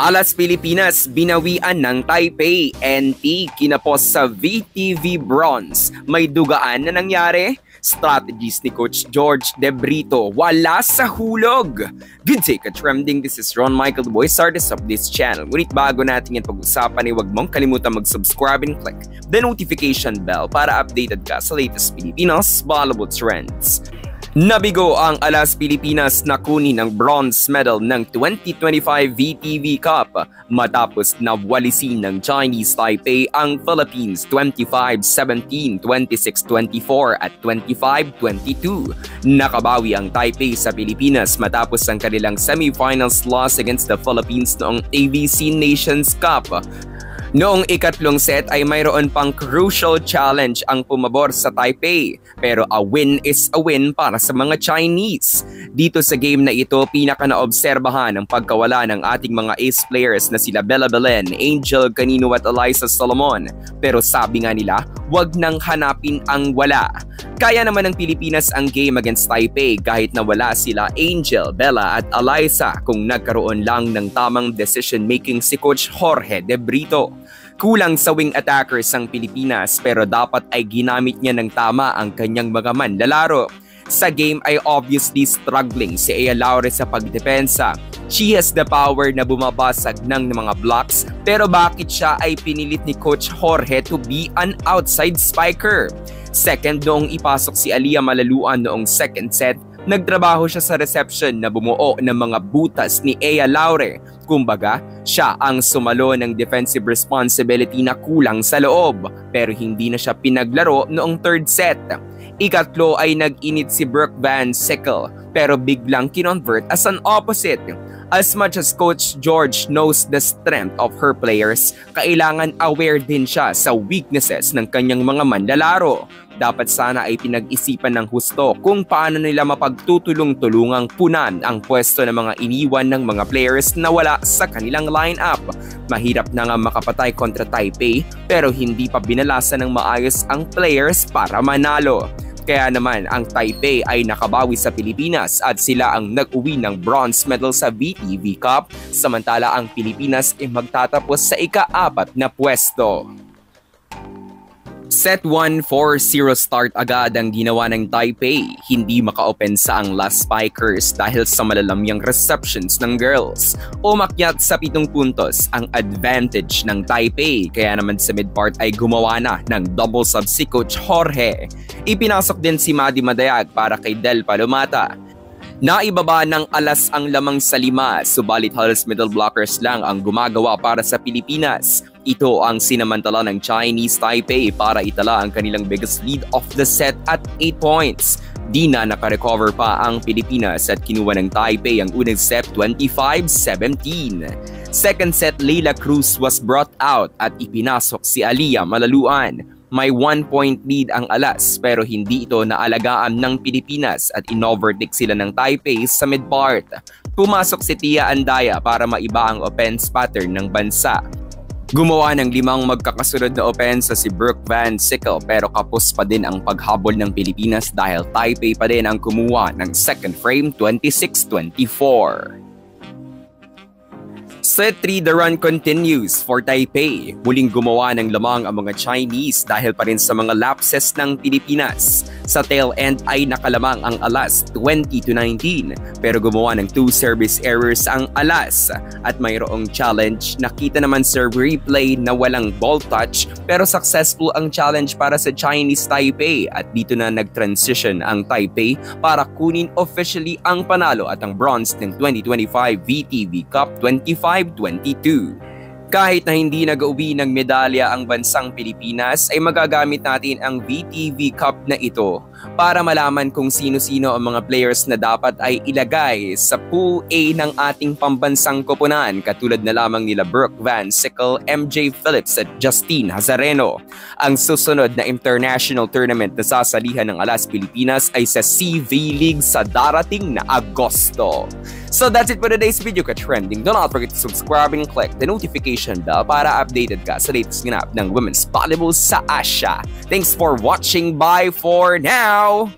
Alas Pilipinas, binawian ng Taipei. NT kinapos sa VTV Bronze. May dugaan na nangyari? Strategies ni Coach George De Brito, wala sa hulog. Good day ka-trending, this is Ron Michael the Voice Artist of this channel. Ngunit bago natin yan pag-usapan ay huwag mong kalimutan mag-subscribe and click the notification bell para updated ka sa latest Pilipinas valuable trends. Nabigo ang Alas Pilipinas na kunin ang bronze medal ng 2025 VTV Cup matapos na walisin ng Chinese Taipei ang Philippines 25-17, 26-24 at 25-22. Nakabawi ang Taipei sa Pilipinas matapos ang kanilang semifinals loss against the Philippines noong ABC Nations Cup. Noong ikatlong set ay mayroon pang crucial challenge ang pumabor sa Taipei, pero a win is a win para sa mga Chinese. Dito sa game na ito, pinaka naobserbahan ang pagkawala ng ating mga ace players na sila Bella Belen, Angel Canino at Eliza Solomon. Pero sabi nga nila, wag nang hanapin ang wala. Kaya naman ng Pilipinas ang game against Taipei kahit na wala sila Angel, Bella at Eliza kung nagkaroon lang ng tamang decision-making si Coach Jorge De Brito. Kulang sa wing attackers ang Pilipinas pero dapat ay ginamit niya ng tama ang kanyang mga manlalaro. Sa game ay obviously struggling si Ea Laure sa pagdepensa. She has the power na bumabasag ng mga blocks pero bakit siya ay pinilit ni Coach Jorge to be an outside spiker? Second, noong ipasok si Alia Malaluan noong second set, nagtrabaho siya sa reception na bumuo ng mga butas ni Ea Laure. Kumbaga, siya ang sumalo ng defensive responsibility na kulang sa loob pero hindi na siya pinaglaro noong third set. Ikatlo ay nag-init si Brooke Van Sickle pero biglang kinonvert as an opposite. As much as Coach George knows the strength of her players, kailangan aware din siya sa weaknesses ng kanyang mga manlalaro. Dapat sana ay pinag-isipan ng husto kung paano nila mapagtutulong-tulungang punan ang pwesto ng mga iniwan ng mga players na wala sa kanilang lineup. Mahirap na nga makapatay kontra Taipei pero hindi pa binalasa ng maayos ang players para manalo. Kaya naman ang Taipei ay nakabawi sa Pilipinas at sila ang nag-uwi ng bronze medal sa VTV Cup samantala ang Pilipinas ay magtatapos sa ika-4 na pwesto. Set 1, 4-0 start agad ang ginawa ng Taipei. Hindi maka-opensa ang last spikers dahil sa malalamyang receptions ng girls. Umakyat sa 7 puntos ang advantage ng Taipei kaya naman sa mid-part ay gumawa na ng double sub si Coach Jorge. Ipinasok din si Maddie Madayag para kay Del Palomata. Naibaba ng Alas ang lamang sa 5, subalit halos middle blockers lang ang gumagawa para sa Pilipinas. Ito ang sinamantala ng Chinese Taipei para itala ang kanilang biggest lead of the set at 8 points. Di na nakarecover pa ang Pilipinas at kinuha ng Taipei ang unang set 25-17. Second set, Leila Cruz was brought out at ipinasok si Alia Malaluan. May 1-point lead ang Alas pero hindi ito naalagaan ng Pilipinas at inovertake sila ng Taipei sa mid-part. Pumasok si Tia Andaya para maiba ang offense pattern ng bansa. Gumawa ng 5 magkakasunod na opensa si Brooke Van Sickle pero kapos pa din ang paghabol ng Pilipinas dahil Taipei pa din ang kumuha ng second frame 26-24. Set 3, the run continues for Taipei. Muling gumawa ng lamang ang mga Chinese dahil pa rin sa mga lapses ng Pilipinas. Sa tail end ay nakalamang ang Alas 20-19 pero gumawa ng 2 service errors ang Alas. At mayroong challenge, nakita naman sa replay na walang ball touch pero successful ang challenge para sa Chinese Taipei at dito na nag-transition ang Taipei para kunin officially ang panalo at ang bronze ng 2025 VTV Cup 25-22. Kahit na hindi nag-uwi ng medalya ang bansang Pilipinas ay magagamit natin ang VTV Cup na ito para malaman kung sino-sino ang mga players na dapat ay ilagay sa Pool A ng ating pambansang koponan katulad na lamang nila Brooke Van Sickle, MJ Phillips at Justine Hazareno. Ang susunod na international tournament na sasalihan ng Alas Pilipinas ay sa CV League sa darating na Agosto. So that's it for today's video ka-trending. Do not forget to subscribe and click the notification bell para updated ka sa latest ganap ng women's volleyball sa Asia. Thanks for watching. Bye for now!